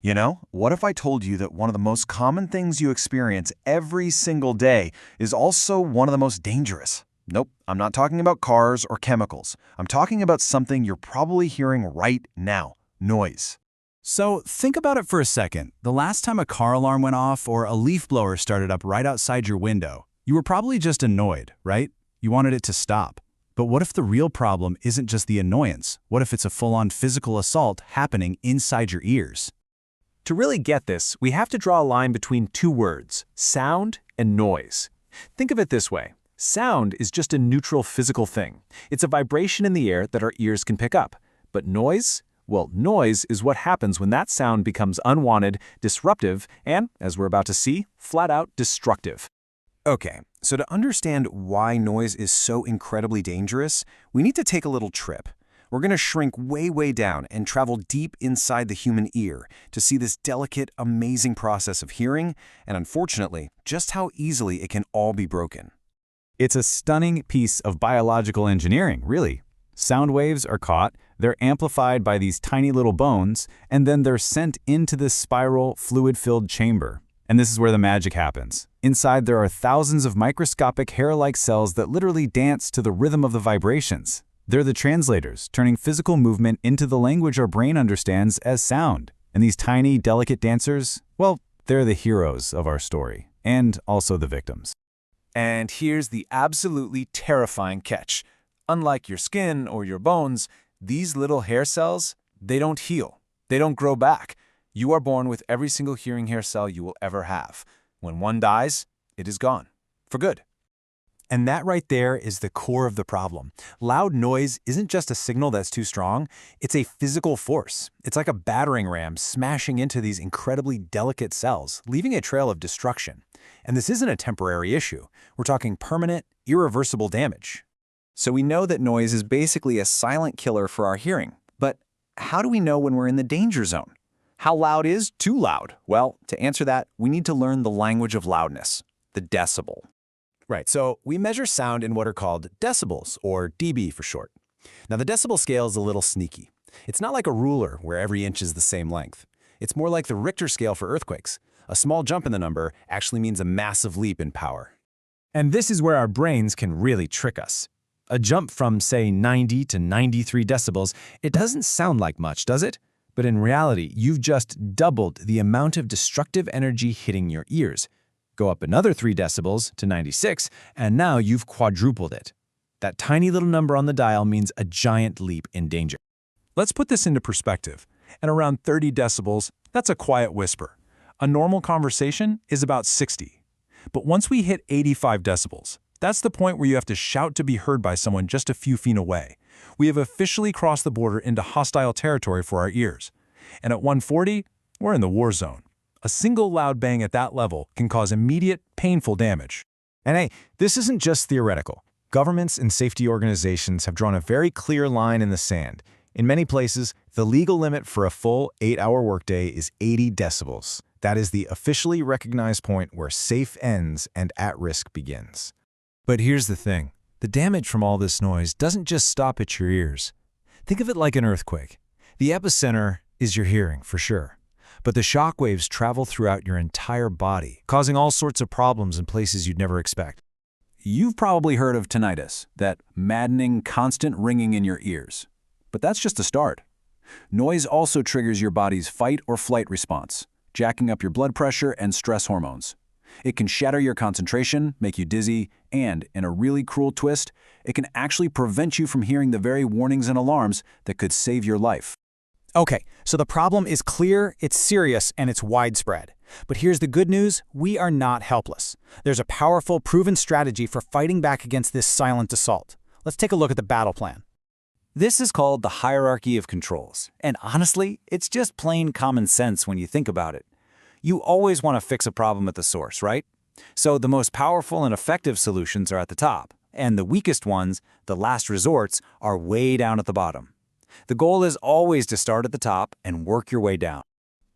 What if I told you that one of the most common things you experience every single day is also one of the most dangerous? Nope, I'm not talking about cars or chemicals. I'm talking about something you're probably hearing right now: noise. So think about it for a second. The last time a car alarm went off or a leaf blower started up right outside your window, you were probably just annoyed, right? You wanted it to stop. But what if the real problem isn't just the annoyance? What if it's a full-on physical assault happening inside your ears? To really get this, we have to draw a line between two words: sound and noise. Think of it this way. Sound is just a neutral physical thing. It's a vibration in the air that our ears can pick up. But noise? Well, noise is what happens when that sound becomes unwanted, disruptive, and, as we're about to see, flat out destructive. Okay, so to understand why noise is so incredibly dangerous, we need to take a little trip. We're going to shrink way down and travel deep inside the human ear to see this delicate, amazing process of hearing, and unfortunately, just how easily it can all be broken. It's a stunning piece of biological engineering, really. Sound waves are caught, they're amplified by these tiny little bones, and then they're sent into this spiral, fluid-filled chamber. And this is where the magic happens. Inside, there are thousands of microscopic hair-like cells that literally dance to the rhythm of the vibrations. They're the translators, turning physical movement into the language our brain understands as sound. And these tiny, delicate dancers, well, they're the heroes of our story, and also the victims. And here's the absolutely terrifying catch. Unlike your skin or your bones, these little hair cells, they don't heal. They don't grow back. You are born with every single hearing hair cell you will ever have. When one dies, it is gone. For good. And that right there is the core of the problem. Loud noise isn't just a signal that's too strong, it's a physical force. It's like a battering ram smashing into these incredibly delicate cells, leaving a trail of destruction. And this isn't a temporary issue. We're talking permanent, irreversible damage. So we know that noise is basically a silent killer for our hearing. But how do we know when we're in the danger zone? How loud is too loud? Well, to answer that, we need to learn the language of loudness, the decibel. Right, so we measure sound in what are called decibels, or dB for short. Now the decibel scale is a little sneaky. It's not like a ruler where every inch is the same length. It's more like the Richter scale for earthquakes. A small jump in the number actually means a massive leap in power. And this is where our brains can really trick us. A jump from, say, 90 to 93 decibels, it doesn't sound like much, does it? But in reality, you've just doubled the amount of destructive energy hitting your ears. Go up another 3 decibels to 96, and now you've quadrupled it. That tiny little number on the dial means a giant leap in danger. Let's put this into perspective. At around 30 decibels, that's a quiet whisper. A normal conversation is about 60. But once we hit 85 decibels, that's the point where you have to shout to be heard by someone just a few feet away. We have officially crossed the border into hostile territory for our ears. And at 140, we're in the war zone. A single loud bang at that level can cause immediate, painful damage. And hey, this isn't just theoretical. Governments and safety organizations have drawn a very clear line in the sand. In many places, the legal limit for a full 8-hour workday is 80 decibels. That is the officially recognized point where safe ends and at-risk begins. But here's the thing. The damage from all this noise doesn't just stop at your ears. Think of it like an earthquake. The epicenter is your hearing, for sure. But the shock waves travel throughout your entire body, causing all sorts of problems in places you'd never expect. You've probably heard of tinnitus, that maddening, constant ringing in your ears. But that's just a start. Noise also triggers your body's fight or flight response, jacking up your blood pressure and stress hormones. It can shatter your concentration, make you dizzy, and, in a really cruel twist, it can actually prevent you from hearing the very warnings and alarms that could save your life. Okay, so the problem is clear, it's serious, and it's widespread. But here's the good news: we are not helpless. There's a powerful, proven strategy for fighting back against this silent assault. Let's take a look at the battle plan. This is called the hierarchy of controls. And honestly, it's just plain common sense when you think about it. You always want to fix a problem at the source, right? So the most powerful and effective solutions are at the top, and the weakest ones, the last resorts, are way down at the bottom. The goal is always to start at the top and work your way down.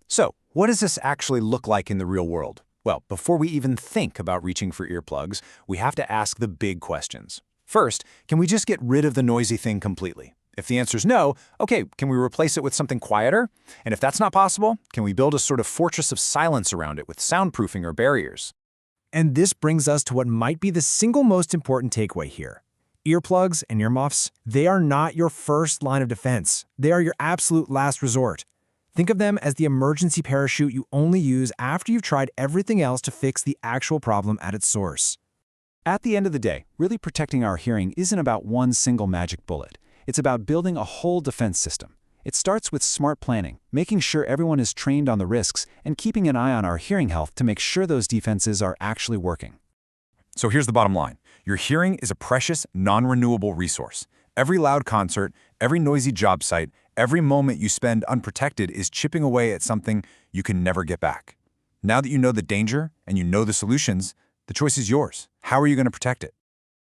So, what does this actually look like in the real world? Well, before we even think about reaching for earplugs, we have to ask the big questions. First, can we just get rid of the noisy thing completely? If the answer is no, okay, can we replace it with something quieter? And if that's not possible, can we build a sort of fortress of silence around it with soundproofing or barriers? And this brings us to what might be the single most important takeaway here. Earplugs and earmuffs, they are not your first line of defense. They are your absolute last resort. Think of them as the emergency parachute you only use after you've tried everything else to fix the actual problem at its source. At the end of the day, really protecting our hearing isn't about one single magic bullet. It's about building a whole defense system. It starts with smart planning, making sure everyone is trained on the risks, and keeping an eye on our hearing health to make sure those defenses are actually working. So here's the bottom line. Your hearing is a precious, non-renewable resource. Every loud concert, every noisy job site, every moment you spend unprotected is chipping away at something you can never get back. Now that you know the danger and you know the solutions, the choice is yours. How are you going to protect it?